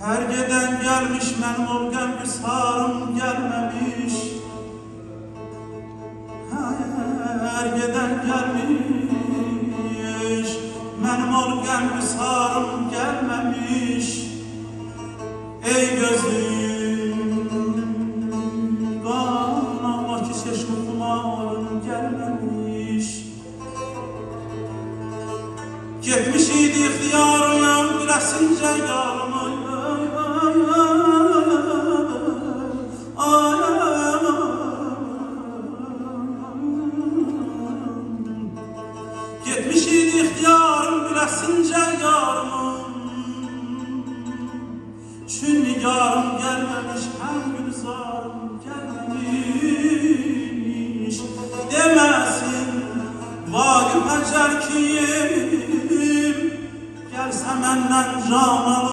Her geden gelmiş, mənim ol qəmgüsarım gəlməmiş. Her geden gelmiş, mənim ol qəmgüsarım gəlməmiş. Ey gözüm, qanama ki seçkumarım gəlməmiş. Getmiş idi ixtiyarım, biləsincə yarım Getmiş idi ixtiyarım, biləsincə yarımım. Çün nigarım gəlməmiş, həm gülzarım gəlməmiş. Deməsin Vaqif Həcər kim, gəlsə məndən can alır.